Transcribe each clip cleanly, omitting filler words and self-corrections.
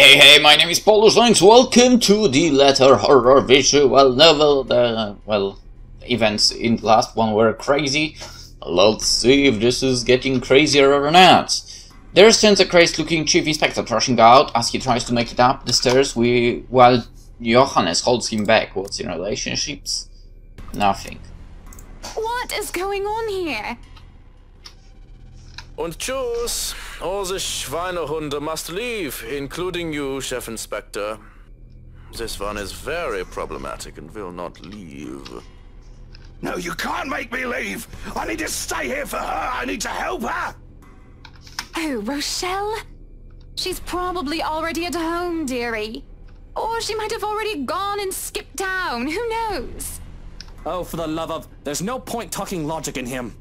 Hey, my name is PolishLynx. Welcome to the letter horror visual novel. Well, events in the last one were crazy. Let's see if this is getting crazier or not. There stands a crazed-looking chief inspector rushing out as he tries to make it up the stairs while Johannes holds him back. What's in relationships? Nothing. What is going on here? Und tschüss. All the Schweinehunde must leave, including you, Chef Inspector. This one is very problematic and will not leave. No, you can't make me leave! I need to stay here for her! I need to help her! Oh, Rochelle? She's probably already at home, dearie. Or she might have already gone and skipped town. Who knows? Oh, for the love of... There's no point talking logic in him.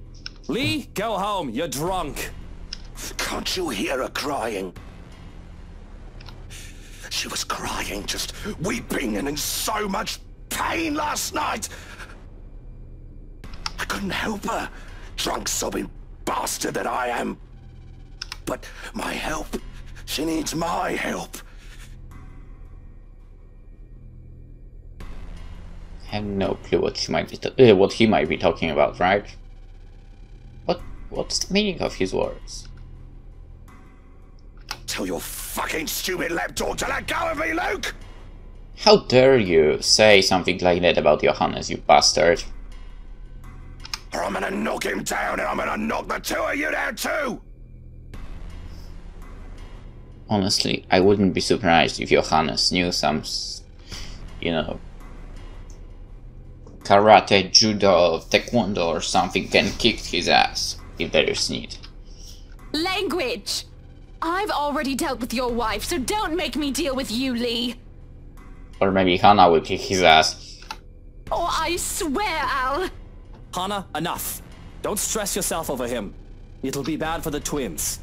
Lee, go home. You're drunk. Can't you hear her crying? She was crying, just weeping and in so much pain last night. I couldn't help her, drunk sobbing bastard that I am. But my help, she needs my help. I have no clue what he might be talking about, right? What's the meaning of his words? Tell your fucking stupid lapdog to let go of me, Luke! How dare you say something like that about Johannes, you bastard? Or I'm gonna knock him down and I'm gonna knock the two of you down too! Honestly, I wouldn't be surprised if Johannes knew some, you know, karate, judo, taekwondo or something and kicked his ass, if there is need. Language! I've already dealt with your wife, so don't make me deal with you, Lee. Or maybe Hannah will kick his ass. Oh, I swear, Al. Hannah, enough. Don't stress yourself over him. It'll be bad for the twins.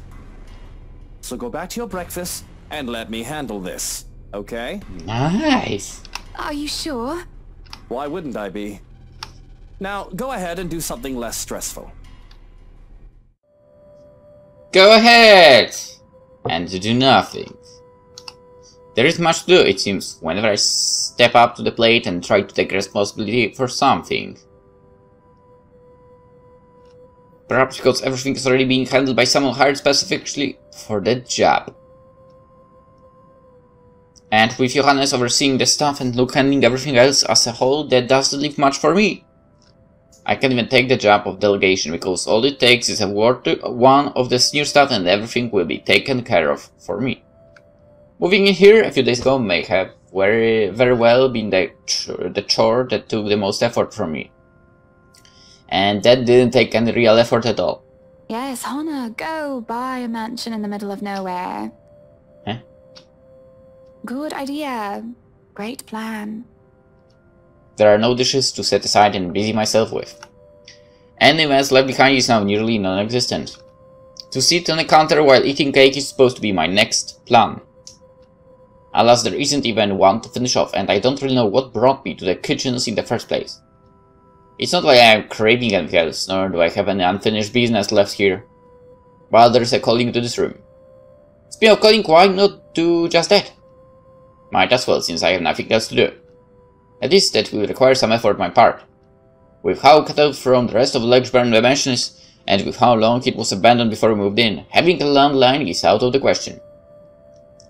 So go back to your breakfast and let me handle this, okay? Nice. Are you sure? Why wouldn't I be? Now, go ahead and do something less stressful. Go ahead! And do nothing. There is much to do, it seems, whenever I step up to the plate and try to take responsibility for something. Perhaps because everything is already being handled by someone hired specifically for that job. And with Johannes overseeing the stuff and Luke handling everything else as a whole, that doesn't leave much for me. I can't even take the job of delegation because all it takes is a word to one of the senior staff and everything will be taken care of for me. Moving in here a few days ago may have very well been the chore that took the most effort from me. And that didn't take any real effort at all. Yes, Hannah, go buy a mansion in the middle of nowhere. Huh? Good idea. Great plan. There are no dishes to set aside and busy myself with. Any mess left behind is now nearly non-existent. To sit on a counter while eating cake is supposed to be my next plan. Alas, there isn't even one to finish off, and I don't really know what brought me to the kitchens in the first place. It's not like I am craving anything else, nor do I have any unfinished business left here. But there is a calling to this room. Speaking of calling, why not do just that? Might as well, since I have nothing else to do. At least that will require some effort on my part. With how cut out from the rest of Lexburn dimensions, and with how long it was abandoned before we moved in, having a landline is out of the question.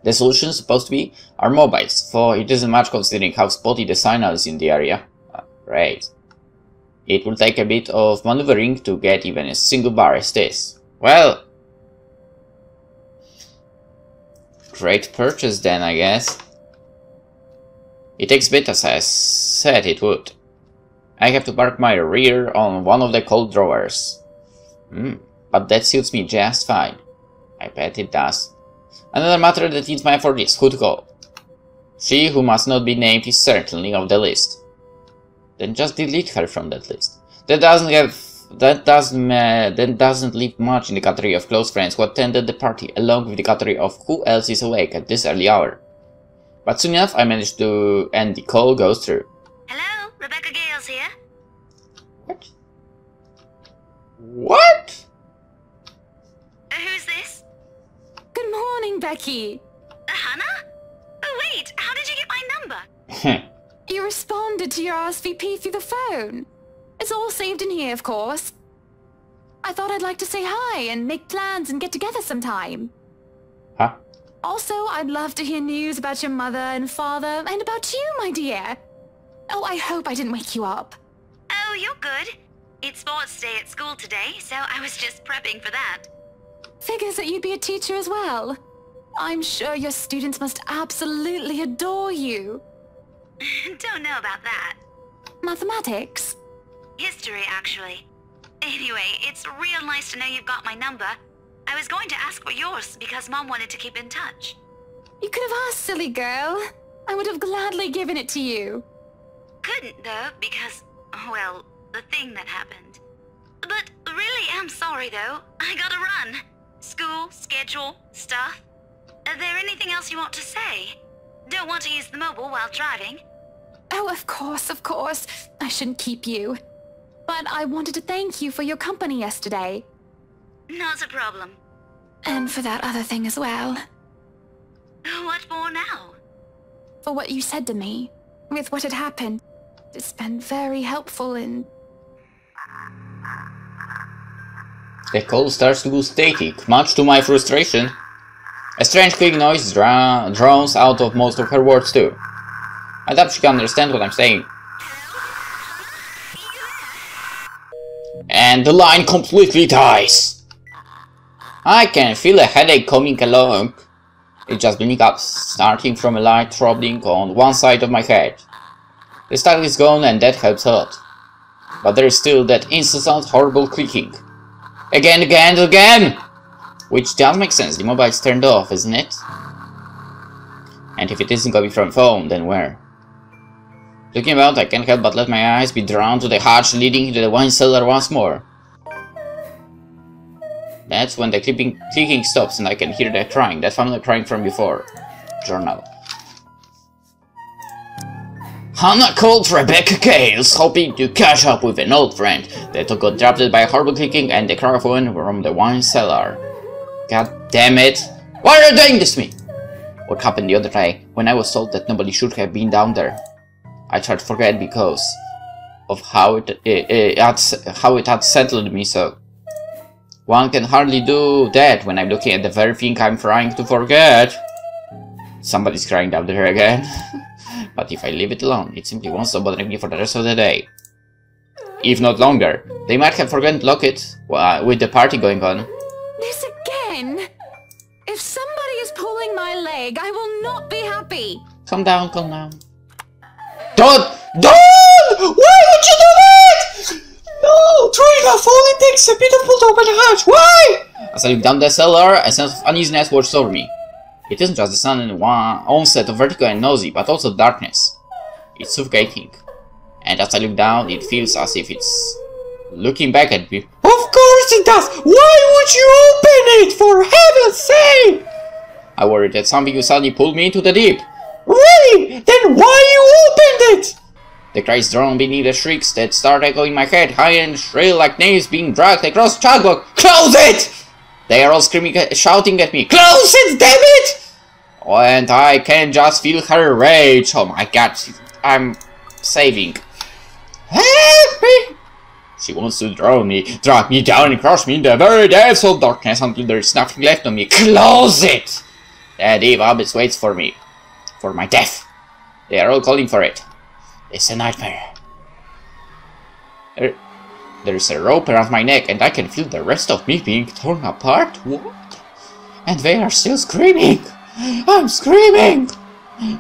The solution, supposed to be, are mobiles, for it isn't much considering how spotty the signal is in the area. Great. It will take a bit of maneuvering to get even a single bar as this. Well, great purchase then, I guess. It takes a bit as I said it would. I have to park my rear on one of the cold drawers. But that suits me just fine. I bet it does. Another matter that needs my effort is who to call. She who must not be named is certainly off the list. Then just delete her from that list. That doesn't leave much in the category of close friends who attended the party, along with the category of who else is awake at this early hour. But soon enough, I managed to, and the call goes through. Hello, Rebecca Gales here. What? What? Who's this? Good morning, Becky. Hannah? wait, how did you get my number? You responded to your RSVP through the phone. It's all saved in here, of course. I thought I'd like to say hi and make plans and get together sometime. Huh? Also, I'd love to hear news about your mother and father and about you, my dear. Oh, I hope I didn't wake you up. Oh, you're good. It's sports day at school today, so I was just prepping for that. Figures that you'd be a teacher as well. I'm sure your students must absolutely adore you. Don't know about that. Mathematics? History, actually. Anyway, it's real nice to know you've got my number. I was going to ask for yours because Mom wanted to keep in touch. You could have asked, silly girl. I would have gladly given it to you. Couldn't, though, because, well, the thing that happened. But really am sorry, though. I gotta run. School, schedule, stuff. Is there anything else you want to say? Don't want to use the mobile while driving. Oh, of course, of course. I shouldn't keep you. But I wanted to thank you for your company yesterday. Not a problem. And for that other thing as well. What for now? For what you said to me. With what had happened. It's been very helpful in... The call starts to go static, much to my frustration. A strange clicking noise drowns out of most of her words too. I doubt she can understand what I'm saying. And the line completely dies. I can feel a headache coming along. It's just building up, starting from a light throbbing on one side of my head. The style is gone and that helps a lot. But there is still that incessant horrible clicking. Again, again, again! Which does make sense, the mobile's turned off, isn't it? And if it isn't coming from phone, then where? Looking about, I can't help but let my eyes be drawn to the hatch leading into the wine cellar once more. That's when the clicking stops and I can hear the crying, that family crying from before. Journal. Hannah called Rebecca Gales, hoping to catch up with an old friend. That got interrupted by a horrible clicking and the cry of wind from the wine cellar. God damn it! Why are you doing this to me? What happened the other day, when I was told that nobody should have been down there? I tried to forget because of how it had settled me so. One can hardly do that when I'm looking at the very thing I'm trying to forget. Somebody's crying down there again. But if I leave it alone, it simply won't stop bothering me for the rest of the day. If not longer. They might have forgotten to lock it with the party going on. This again? If somebody is pulling my leg, I will not be happy. Calm down, calm down. Don't! Why would you do that? No! Trigger only takes a bit of pull to open the hatch. Why? As I look down the cellar, a sense of uneasiness washes over me. It isn't just the sudden onset of vertigo and nausea, but also darkness. It's suffocating. And as I look down, it feels as if it's looking back at me. Of course it does! Why would you open it? For heaven's sake! I worried that something would suddenly pull me into the deep. Really? Then why you opened it? The cries drown beneath the shrieks that start echoing in my head, high and shrill like nails being dragged across chalkboard. Close it! They are all screaming, shouting at me. Close it, damn it! Oh, and I can just feel her rage. Oh my god, I'm saving. Help me! She wants to drown me, drag me down and crush me in the very depths of darkness until there is nothing left of me. Close it! That deep abyss waits for me. For my death. They are all calling for it. It's a nightmare. There is a rope around my neck and I can feel the rest of me being torn apart. What? And they are still screaming. I'm screaming.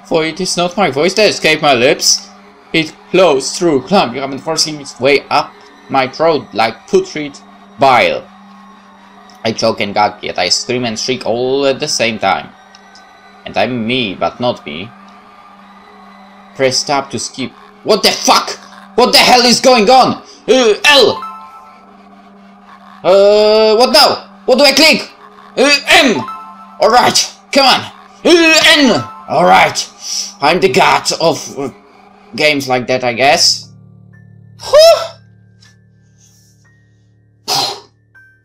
For it is not my voice that escaped my lips. It flows through, clumping up and forcing its way up my throat like putrid bile. I choke and gag, yet I scream and shriek all at the same time. And I'm me, but not me. Press tab to skip. What the fuck? What the hell is going on? L! What now? What do I click? M! Alright, come on! N! Alright, I'm the god of games like that, I guess.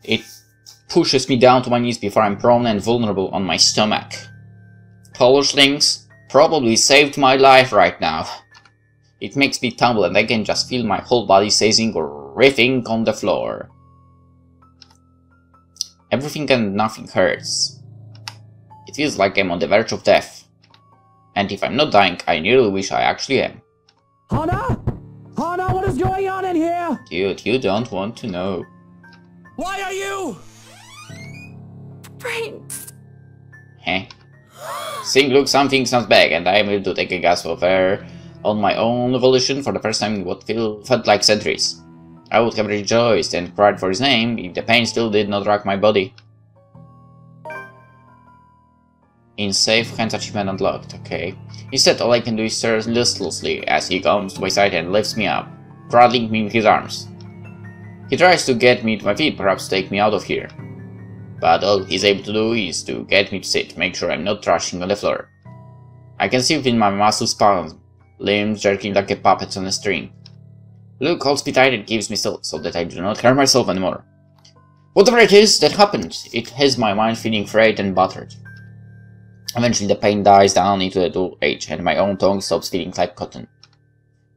It pushes me down to my knees before I'm prone and vulnerable on my stomach. PolishLynx, probably saved my life right now. It makes me tumble and I can just feel my whole body seizing or riffing on the floor. Everything and nothing hurts. It feels like I'm on the verge of death. And if I'm not dying, I nearly wish I actually am. Hana? Hana, what is going on in here? Dude, you don't want to know. Why are you? Brains. Heh. Think, look, something sounds bad, and I am able to take a gasp of air on my own volition for the first time in what felt like centuries. I would have rejoiced and cried for his name if the pain still did not rack my body. In safe hands, achievement unlocked, okay. Instead, all I can do is stare listlessly as he comes to my side and lifts me up, cradling me in his arms. He tries to get me to my feet, perhaps take me out of here. But all he's able to do is to get me to sit, make sure I'm not thrashing on the floor. I can see within my muscles spasm, limbs jerking like a puppet on a string. Luke holds me tight and gives me still, so that I do not hurt myself anymore. Whatever it is that happened, it has my mind feeling frayed and battered. Eventually the pain dies down into a dull age, and my own tongue stops feeling like cotton.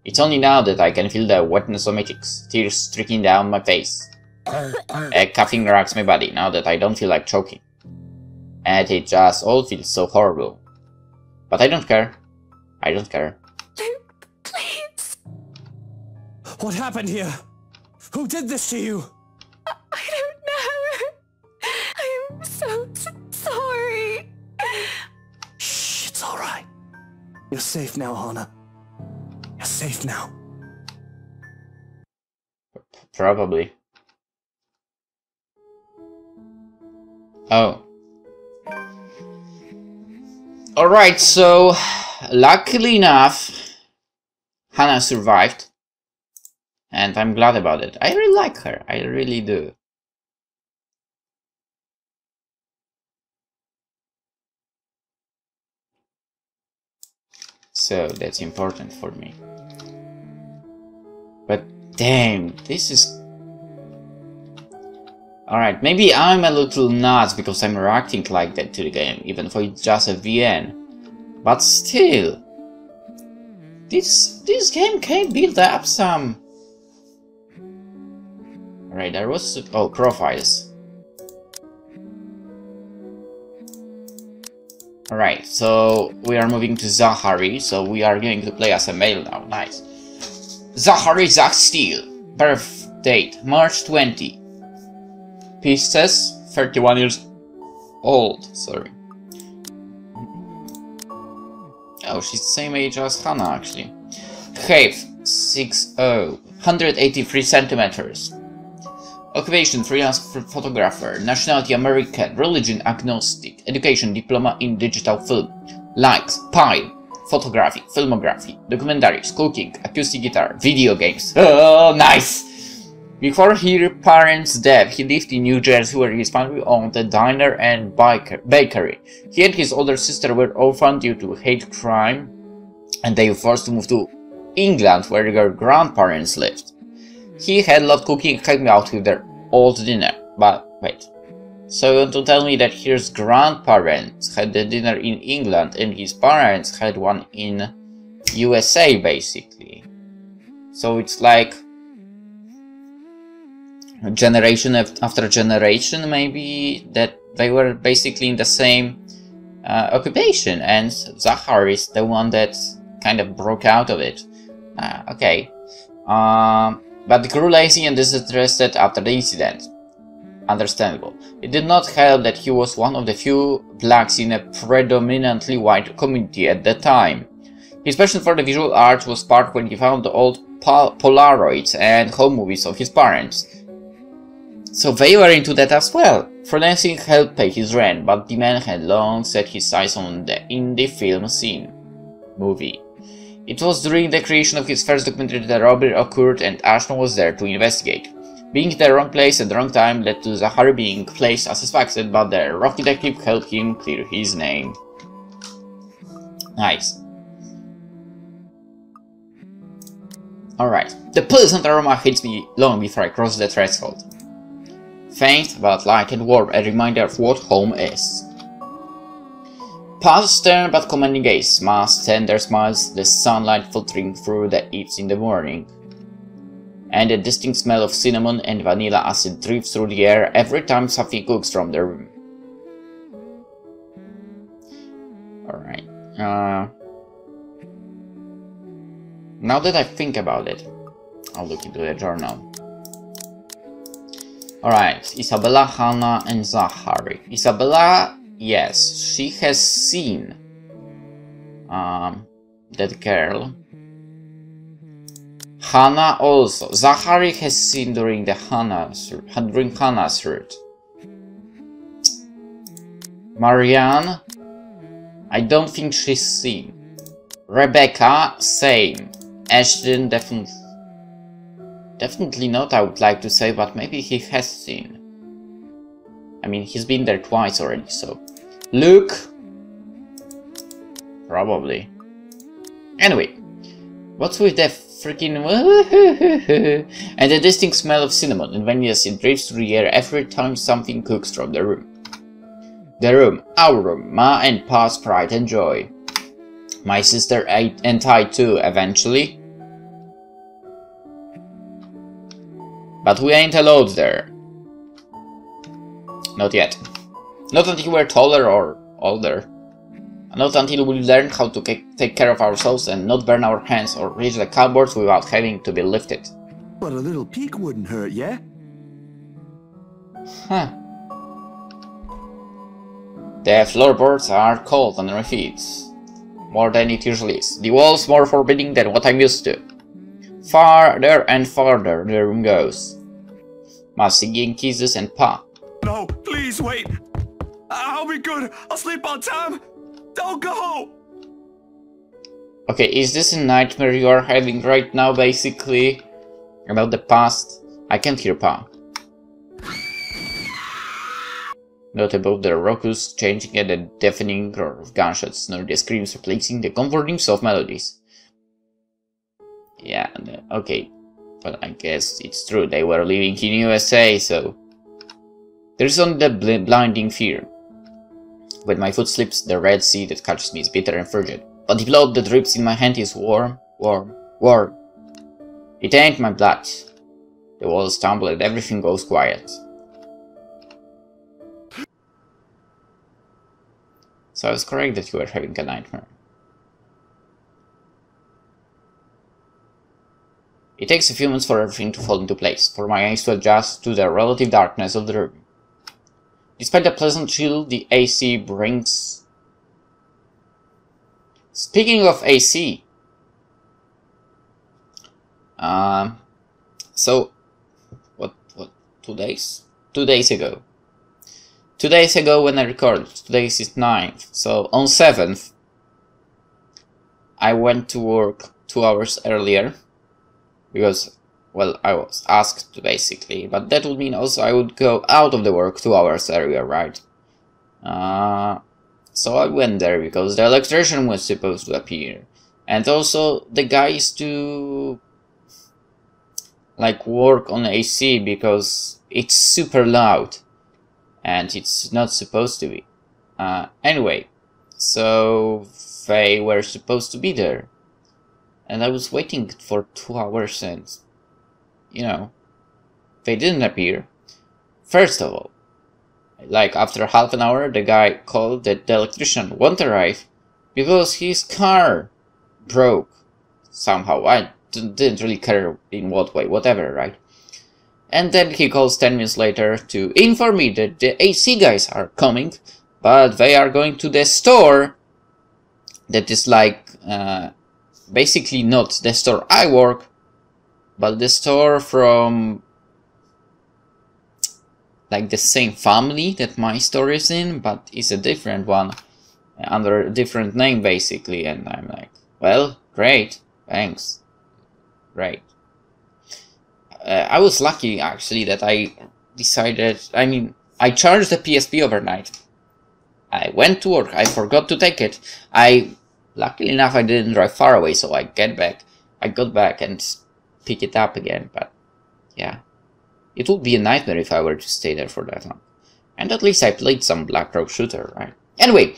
It's only now that I can feel the wetness of my cheeks, tears trickling down my face. A coughing racks my body, now that I don't feel like choking. And it just all feels so horrible. But I don't care. I don't care. Luke, please. What happened here? Who did this to you? I don't know. I am so sorry. Shh, it's alright. You're safe now, Hana. You're safe now. Probably. Oh. Alright, so luckily enough, Hana survived. And I'm glad about it. I really like her. I really do. So that's important for me. But damn, this is... Alright, maybe I'm a little nuts because I'm reacting like that to the game, even though it's just a VN. But still, this game can build up some... Alright, there was... Oh, profiles. Alright, so we are moving to Zachary, so we are going to play as a male now, nice. Zachary Zach Steele, birth date March 20. Pieces, 31 years old, sorry. Oh, she's the same age as Hana actually. Height, 6'0", 183 centimeters. Occupation, freelance photographer. Nationality, American. Religion, agnostic. Education, diploma in digital film. Likes, pie. Photography, filmography. Documentaries, cooking, acoustic guitar, video games. Oh, nice! Before his parents' death, he lived in New Jersey where his family owned a diner and bakery. He and his older sister were orphaned due to hate crime, and they were forced to move to England where their grandparents lived. He had loved cooking and helped me out with their old dinner. But wait, so you want to tell me that his grandparents had the dinner in England and his parents had one in USA basically? So it's like generation after generation maybe that they were basically in the same occupation, and Zachar is the one that kind of broke out of it. Okay. But grew lazy and disinterested after the incident. Understandable. It did not help that he was one of the few blacks in a predominantly white community at the time. His passion for the visual arts was sparked when he found the old Polaroids and home movies of his parents. So they were into that as well. Freelancing helped pay his rent, but the man had long set his sights on the indie film scene. Movie. It was during the creation of his first documentary that the robbery occurred, and Ashton was there to investigate. Being in the wrong place at the wrong time led to Zachary being placed as suspected, but the rock detective helped him clear his name. Nice. Alright. The pleasant aroma hits me long before I cross the threshold. Faint, but light and warm, a reminder of what home is. Pa's stern but commanding gaze. Ma tender smiles, the sunlight filtering through the eaves in the morning. And a distinct smell of cinnamon and vanilla acid drifts through the air every time something cooks from the room. Alright. Now that I think about it, I'll look into the journal. Alright, Isabella, Hannah, and Zachary. Isabella, yes, she has seen that girl. Hannah also. Zachary has seen during Hannah's route. Marianne, I don't think she's seen. Rebecca, same. Ashton, definitely not, I would like to say, but maybe he has seen. I mean, he's been there twice already, so... Luke? Probably. Anyway, what's with the freaking... and the distinct smell of cinnamon and vanilla scent drifts through the air every time something cooks from the room. The room, our room, Ma and Pa's pride and joy. My sister and I too, eventually. But we ain't allowed there. Not yet. Not until we're taller or older. Not until we learn how to take care of ourselves and not burn our hands or reach the cupboards without having to be lifted. But a little peek wouldn't hurt, yeah? Huh. The floorboards are cold on my feet. More than it usually is. The walls more forbidding than what I'm used to. Farther and farther the room goes. Ma singing kisses and Pa. No, please wait. I'll be good. I'll sleep on time. Don't go. Okay, is this a nightmare you are having right now, basically? About the past? I can't hear Pa. Not above the raucous changing at a deafening roar of gunshots, nor the screams replacing the comforting soft melodies. Yeah, okay. But I guess it's true, they were living in USA, so... There's only the blinding fear. When my foot slips, the red sea that catches me is bitter and frigid. But the blood that drips in my hand is warm, warm, warm. It ain't my blood. The walls tumble and everything goes quiet. So I was correct that you were having a nightmare. It takes a few minutes for everything to fall into place, for my eyes to adjust to the relative darkness of the room. Despite the pleasant chill the AC brings... Speaking of AC... So... What, 2 days? 2 days ago. 2 days ago when I recorded, today is 9th, so on 7th, I went to work 2 hours earlier, because, well, I was asked to basically, but that would mean also I would go out of the work 2 hours earlier, right? So I went there because the electrician was supposed to appear, and also the guys to, like, work on AC because it's super loud. And it's not supposed to be. Anyway, so they were supposed to be there. And I was waiting for 2 hours and, you know, they didn't appear. First of all, like after half an hour, the guy called that the electrician won't arrive because his car broke somehow. I didn't really care in what way, whatever, right? And then he calls 10 minutes later to inform me that the AC guys are coming, but they are going to the store that is like, basically not the store I work, but the store from, like, the same family that my store is in, but it's a different one, under a different name, basically. And I'm like, well, great, thanks, great. I was lucky, actually, that I decided... I mean, I charged the PSP overnight. I went to work. I forgot to take it. Luckily enough, I didn't drive far away, so I got back and pick it up again. But, yeah. It would be a nightmare if I were to stay there for that long. And at least I played some Black Rock Shooter, right? Anyway,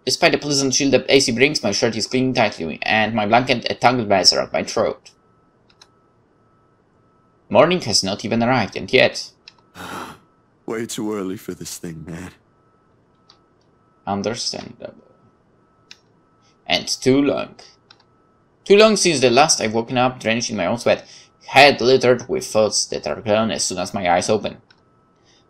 Despite the pleasant chill that AC brings, my shirt is clinging tightly, and my blanket a tangled mess around my throat. Morning has not even arrived, and yet... Way too early for this thing, man. Understandable. And too long. Too long since the last I've woken up, drenched in my own sweat, head littered with thoughts that are gone as soon as my eyes open.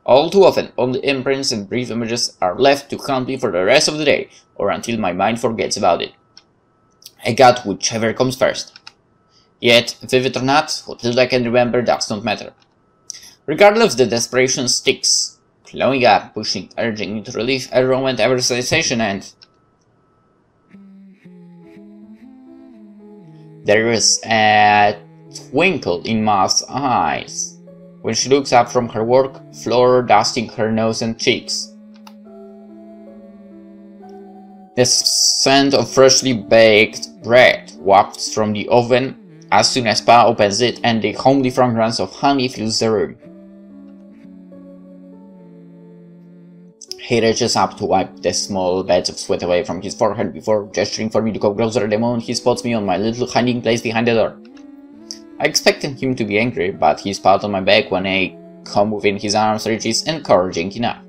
All too often, only imprints and brief images are left to haunt me for the rest of the day, or until my mind forgets about it. I got whichever comes first. Yet, vivid or not, what little I can remember does not matter. Regardless, the desperation sticks, clawing up, pushing, urging me to relieve every moment, every sensation, and... there is a twinkle in Ma's eyes when she looks up from her work floor, dusting her nose and cheeks. The scent of freshly baked bread wafts from the oven as soon as Pa opens it, and the homely fragrance of honey fills the room. He reaches up to wipe the small beads of sweat away from his forehead before gesturing for me to go closer the moment he spots me on my little hiding place behind the door. I expected him to be angry, but his pat on my back when I come within his arm's reach is encouraging enough.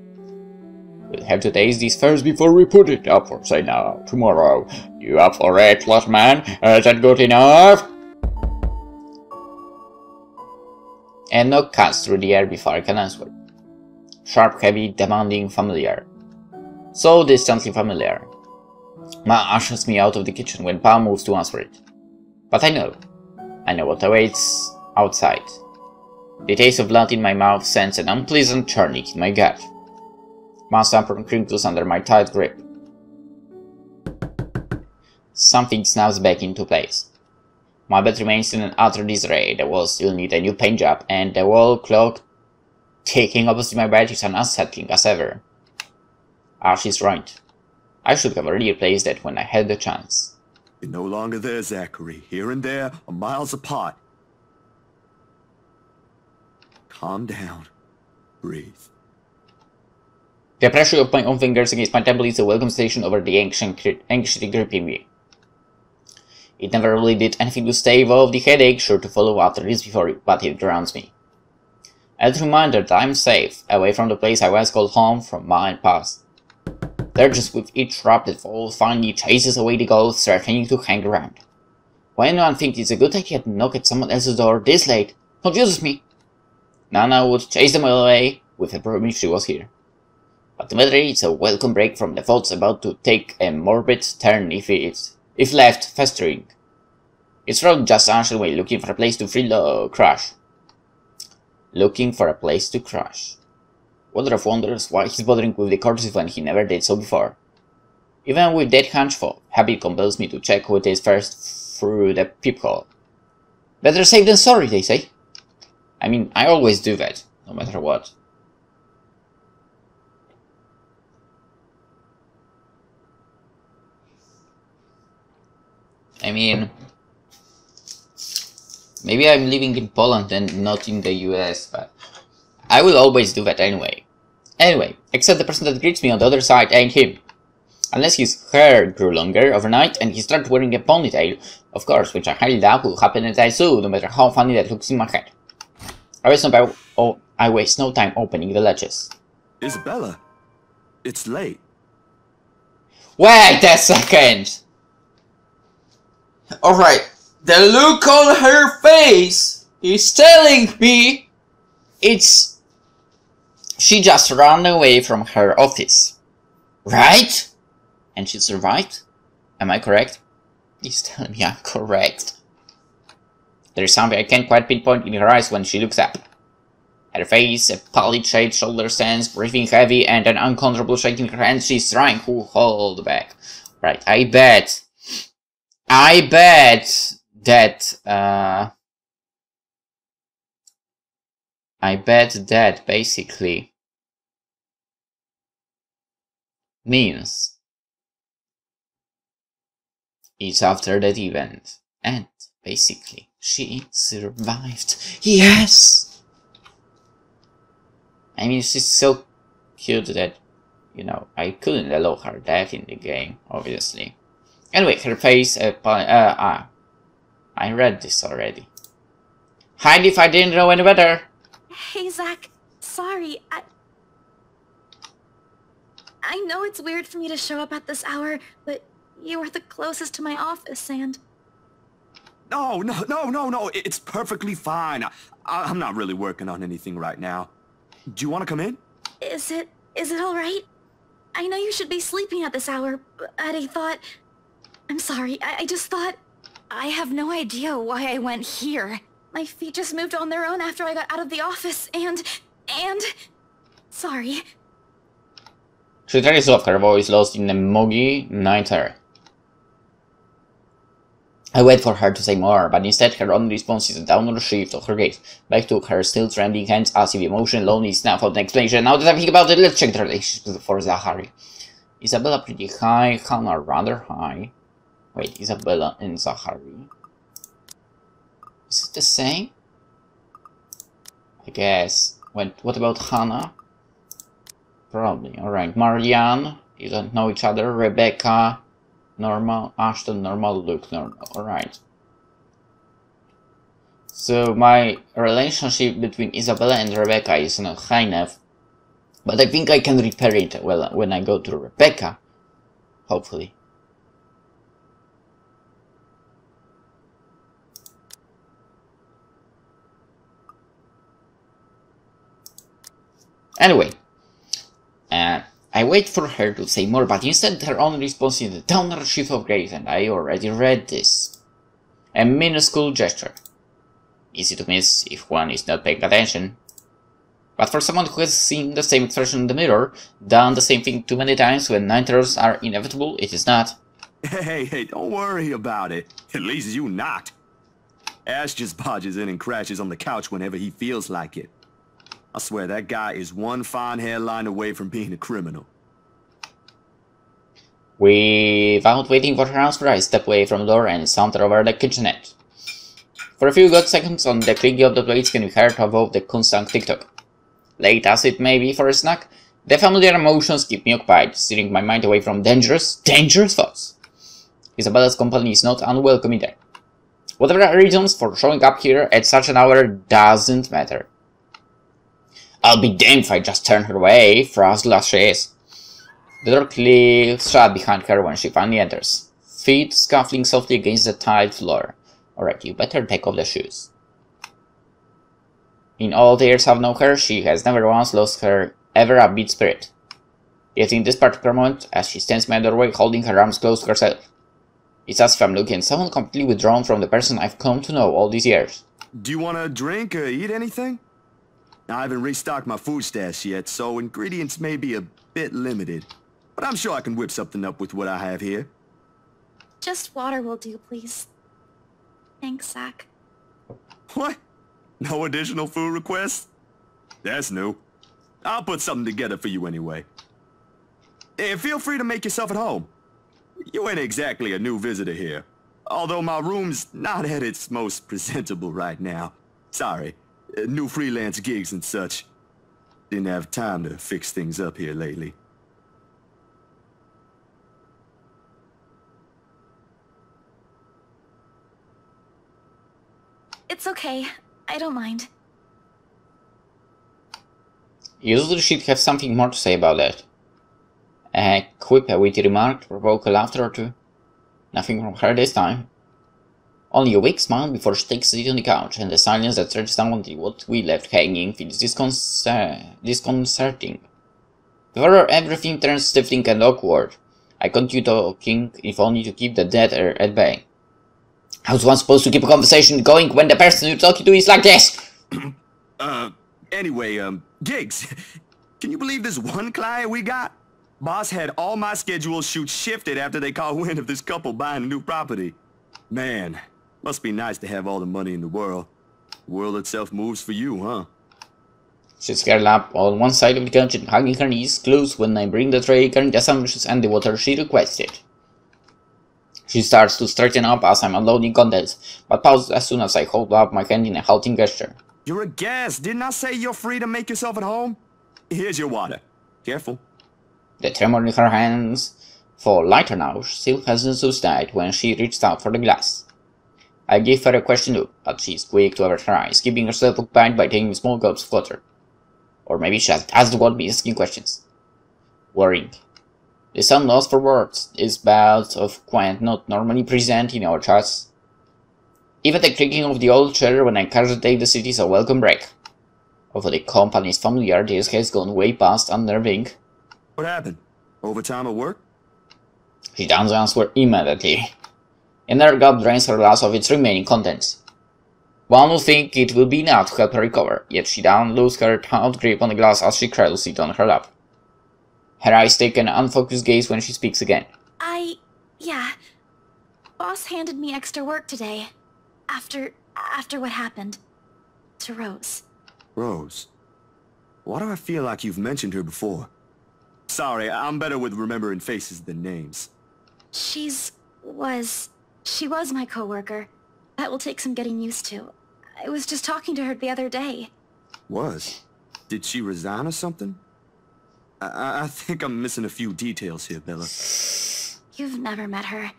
We'll have to taste this first before we put it up for say now, tomorrow. You up for it, lost man? Is that good enough? A knock cuts through the air before I can answer. Sharp, heavy, demanding, familiar. So distantly familiar. Ma ushers me out of the kitchen when Pa moves to answer it. But I know what awaits outside. The taste of blood in my mouth sends an unpleasant churning in my gut. Ma's apron crinkles under my tight grip. Something snaps back into place. My bed remains in an utter disarray. The walls still need a new paint job, and the wall clock ticking opposite my bed is as unsettling as ever. She's right. I should have already replaced that when I had the chance. You're no longer there, Zachary. Here and there are miles apart. Calm down. Breathe. The pressure of my own fingers against my temple is a welcome station over the anxiety gripping me. It never really did anything to stave off the headache, sure to follow after this but it grounds me. A reminder that I'm safe, away from the place I once called home from Ma and Pa's. They're just with each drop that falls finally chases away the ghosts threatening to hang around. Why anyone thinks it's a good idea to knock at someone else's door this late confuses me. Nana would chase them away with a promise she was here. But the matter is a welcome break from the thoughts about to take a morbid turn if left festering. It's from just Angel way looking for a place to crash. Looking for a place to crash. Wonder of wonders why he's bothering with the corpses when he never did so before. Even with that hunch for habit compels me to check who it is first through the peephole. Better safe than sorry, they say. I mean, I always do that, no matter what. I mean, maybe I'm living in Poland and not in the US, but I will always do that anyway. Anyway, except the person that greets me on the other side ain't him. Unless his hair grew longer overnight and he started wearing a ponytail, of course, which I highly doubt will happen anytime soon, no matter how funny that looks in my head. I waste no time opening the latches. Isabella, it's late. Wait a second! Alright, the look on her face is telling me she just ran away from her office. Right? And she survived? Am I correct? He's telling me I'm correct. There is something I can't quite pinpoint in her eyes when she looks up. Her face, a pallid shaped shoulder stands, breathing heavy, and an uncontrollable shake in her hands she's trying to hold back. Right, I bet that basically means it's after that event, and basically she survived. Yes! I mean, she's so cute that you know, I couldn't allow her death in the game, obviously. Anyway, her face, I read this already. Hide if I didn't know any better. Hey, Zach. Sorry, I know it's weird for me to show up at this hour, but you are the closest to my office, and... No, it's perfectly fine. I'm not really working on anything right now. Do you want to come in? Is it alright? I know you should be sleeping at this hour, but I thought... I'm sorry, I just thought... I have no idea why I went here. My feet just moved on their own after I got out of the office, and... Sorry. She tries off, her voice lost in a muggy night air. I wait for her to say more, but instead her only response is a downward shift of her gaze, back to her still trembling hands as if emotion alone is enough of an explanation. Now that I think about it, let's check the relationship for Zachary. Isabella pretty high, Hannah rather high. Wait, Isabella and Zachary. Is it the same? I guess. Wait, what about Hannah? Probably. Alright, Marianne, you don't know each other. Rebecca, normal. Ashton, normal. Luke, normal. Alright. So my relationship between Isabella and Rebecca is not high enough. But I think I can repair it well when I go to Rebecca. Hopefully. Anyway, I wait for her to say more, but instead her only response is a downward shift of gaze, and I already read this. A minuscule gesture. Easy to miss if one is not paying attention. But for someone who has seen the same expression in the mirror, done the same thing too many times when nightmares are inevitable, it is not. Hey, don't worry about it. At least you not. Ash just barges in and crashes on the couch whenever he feels like it. I swear that guy is one fine hairline away from being a criminal. Without waiting for her answer, I step away from the door and saunter over the kitchenette. For a few good seconds, on the clicking of the plates can be heard above the constant tick-tock. Late as it may be for a snack, the familiar emotions keep me occupied, steering my mind away from dangerous thoughts. Isabella's company is not unwelcome either. Whatever her reasons for showing up here at such an hour doesn't matter. I'll be damned if I just turn her away, frazzled as she is. The door clicks shut behind her when she finally enters, feet scuffling softly against the tiled floor. Alright, you better take off the shoes. In all the years I've known her, she has never once lost her ever upbeat spirit. Yet in this particular moment, as she stands in my doorway holding her arms close to herself, it's as if I'm looking at someone completely withdrawn from the person I've come to know all these years. Do you want to drink or eat anything? I haven't restocked my food stash yet, so ingredients may be a bit limited. But I'm sure I can whip something up with what I have here. Just water will do, please. Thanks, Zach. What? No additional food requests? That's new. I'll put something together for you anyway. And feel free to make yourself at home. You ain't exactly a new visitor here. Although my room's not at its most presentable right now. Sorry. New freelance gigs and such. Didn't have time to fix things up here lately. It's okay. I don't mind. Usually she'd have something more to say about that. A quip, a witty remark, to provoke a laughter or two. Nothing from her this time. Only a weak smile before she takes a seat on the couch, and the silence that stretches down until what we left hanging feels disconcerting. Before everything turns stifling and awkward, I continue talking, if only to keep the dead air at bay. How's one supposed to keep a conversation going when the person you're talking to is like this? Anyway, gigs. Can you believe this one client we got? Boss had all my schedule shoots shifted after they caught wind of this couple buying a new property. Man, must be nice to have all the money in the world. The world itself moves for you, huh? She's curled up on one side of the couch and hugging her knees close when I bring the tray carrying the sandwiches and the water she requested. She starts to straighten up as I'm unloading contents, but pauses as soon as I hold up my hand in a halting gesture. You're a guest. Didn't I say you're free to make yourself at home? Here's your water. Careful. The tremor in her hands fall lighter now, still hasn't subsided when she reached out for the glass. I give her a question look, but she's quick to avert her eyes, keeping herself occupied by taking small gulps of water. Or maybe she doesn't want me asking questions. Worrying. The sound lost for words, this bout of quiet not normally present in our chats. Even the creaking of the old chair when I casually the city is a welcome break. Although the company's familiar, this has gone way past unnerving. What happened? Overtime at work? She doesn't answer immediately. And her gut drains her glass of its remaining contents. One would think it will be enough to help her recover, yet she doesn't lose her tight grip on the glass as she cradles it on her lap. Her eyes take an unfocused gaze when she speaks again. Yeah. Boss handed me extra work today. After what happened. To Rose. Rose? Why do I feel like you've mentioned her before? Sorry, I'm better with remembering faces than names. She was my coworker. That will take some getting used to. I was just talking to her the other day. Was? Did she resign or something? I think I'm missing a few details here, Bella. You've never met her.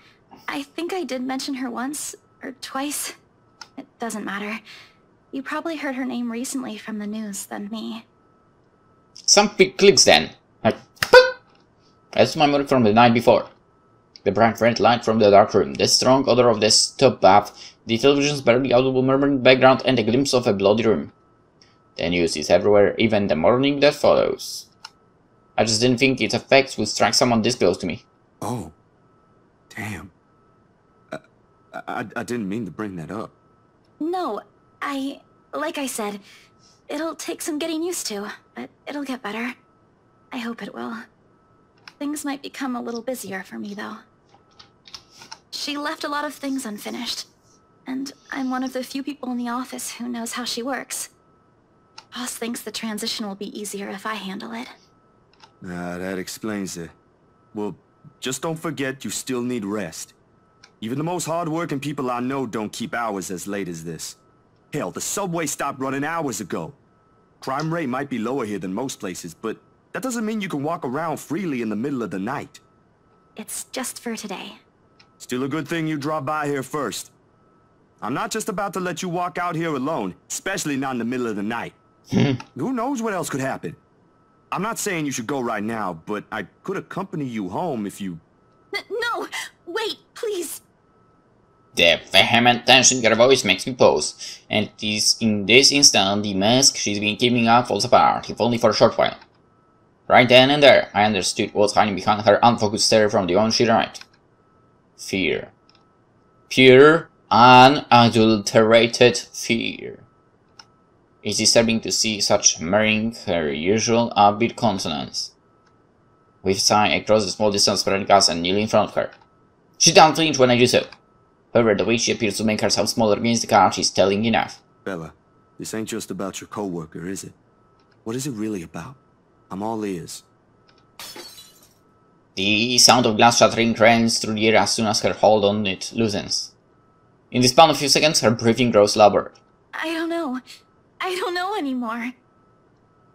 I think I did mention her once, or twice. It doesn't matter. You probably heard her name recently from the news than me. Some quick clicks then. Like, boop! That's my memory from the night before. The bright red light from the dark room, the strong odor of the stove bath, the television's barely audible murmur in the background, and a glimpse of a bloody room. The news is everywhere, even the morning that follows. I just didn't think its effects would strike someone this close to me. Oh. Damn. I didn't mean to bring that up. No, like I said, it'll take some getting used to, but it'll get better. I hope it will. Things might become a little busier for me, though. She left a lot of things unfinished, and I'm one of the few people in the office who knows how she works. Boss thinks the transition will be easier if I handle it. That explains it. Well, just don't forget you still need rest. Even the most hard-working people I know don't keep hours as late as this. Hell, the subway stopped running hours ago. Crime rate might be lower here than most places, but that doesn't mean you can walk around freely in the middle of the night. It's just for today. Still a good thing you dropped by here first. I'm not just about to let you walk out here alone, especially not in the middle of the night. Who knows what else could happen? I'm not saying you should go right now, but I could accompany you home if you... No! Wait, please! The vehement tension in her voice makes me pause, and in this instant the mask she's been keeping up falls apart, if only for a short while. Right then and there, I understood what's hiding behind her unfocused stare from the on-sheet right. Fear. Pure, unadulterated fear. It's disturbing to see such mirroring her usual upbeat countenance. With a sigh, I cross the small distance spread gas and kneel in front of her. She doesn't flinch when I do so. However, the way she appears to make herself smaller against the couch is telling enough. Bella, this ain't just about your coworker, is it? What is it really about? I'm all ears. The sound of glass shattering rends through the air as soon as her hold on it loosens. In the span of a few seconds, her breathing grows louder. I don't know. I don't know anymore.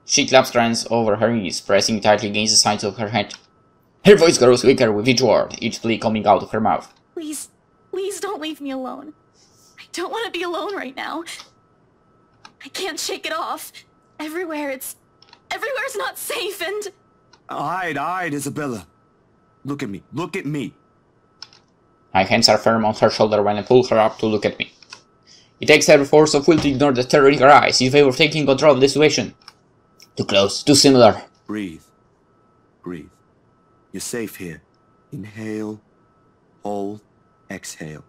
She claps her hands over her ears, pressing tightly against the sides of her head. Her voice grows weaker with each word, each plea coming out of her mouth. Please don't leave me alone. I don't want to be alone right now. I can't shake it off. Everywhere's not safe and... Alright, Isabella. Look at me, look at me. My hands are firm on her shoulder when I pull her up to look at me. It takes every force of will to ignore the terror in her eyes in favor of taking control of the situation. Too close, too similar. Breathe. Breathe. You're safe here. Inhale. Hold. Exhale.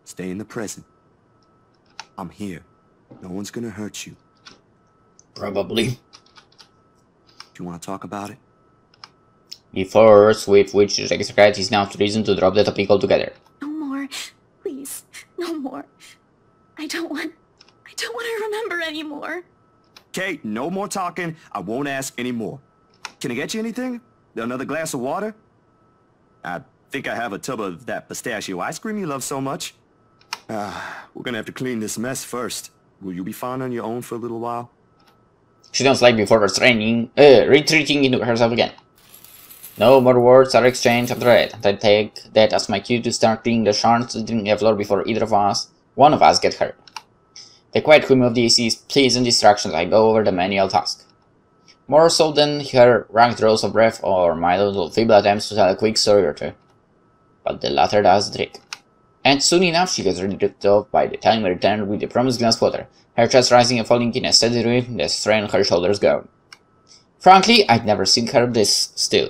Stay in the present. I'm here. No one's gonna hurt you. Probably. Do you want to talk about it? The force with which she takes her cat is enough reason to drop the topic altogether. No more. Please. No more. I don't want to remember anymore. Kate, no more talking. I won't ask anymore. Can I get you anything? Another glass of water? I think I have a tub of that pistachio ice cream you love so much. We're gonna have to clean this mess first. Will you be fine on your own for a little while? She don't slide before retreating into herself again. No more words are exchanged after it, and I take that as my cue to start cleaning the shards in the floor before either of us, one of us, get hurt. The quiet hum of the AC's pleasant distractions, I go over the manual task. More so than her ragged draws of breath or my little feeble attempts to tell a quick story or two. But the latter does the trick. And soon enough she gets ripped off by the time I return with the promised glass water, her chest rising and falling in a steady rhythm, the strain on her shoulders going. Frankly, I'd never seen her this still.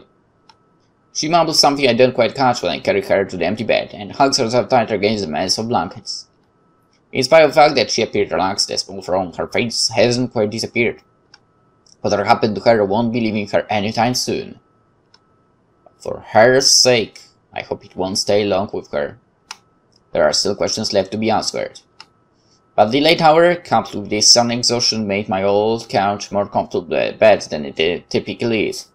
She mumbles something I don't quite catch when I carry her to the empty bed, and hugs herself tighter against the mass of blankets. In spite of the fact that she appeared relaxed, the smile from her face hasn't quite disappeared. Whatever happened to her won't be leaving her anytime soon. For her sake, I hope it won't stay long with her. There are still questions left to be answered. But the late hour, coupled with this sudden exhaustion, made my old couch more comfortable bed than it typically is.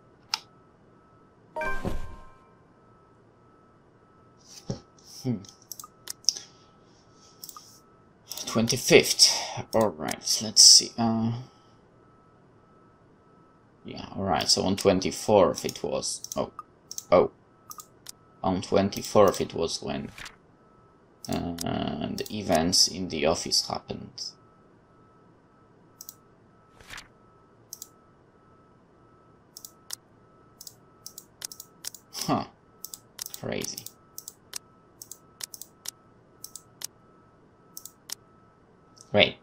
25th. Alright, let's see. Yeah, alright, so on 24th it was... On 24th it was when the events in the office happened. Huh. Crazy. Great.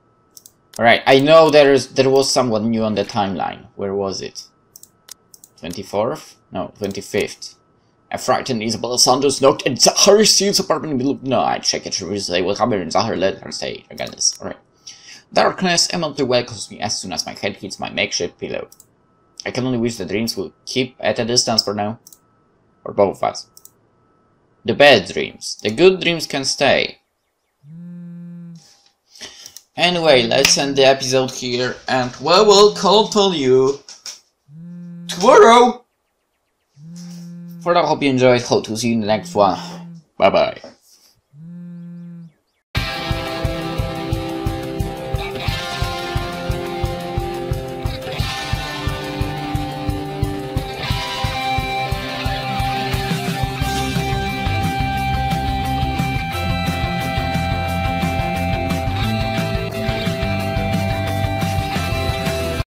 Alright, I know there was someone new on the timeline. Where was it? 24th? No, 25th. A frightened Isabella Saunders knocked at Zachary Steele's apartment in the middle of the night. Check it to say what happened and Zachary let her stay. Regardless. Alright. Darkness eminently welcomes me as soon as my head hits my makeshift pillow. I can only wish the dreams will keep at a distance for now. For both of us. The bad dreams. The good dreams can stay. Anyway, let's end the episode here, and we'll call on you tomorrow! For now, I hope you enjoyed. Hope to see you in the next one. Bye bye.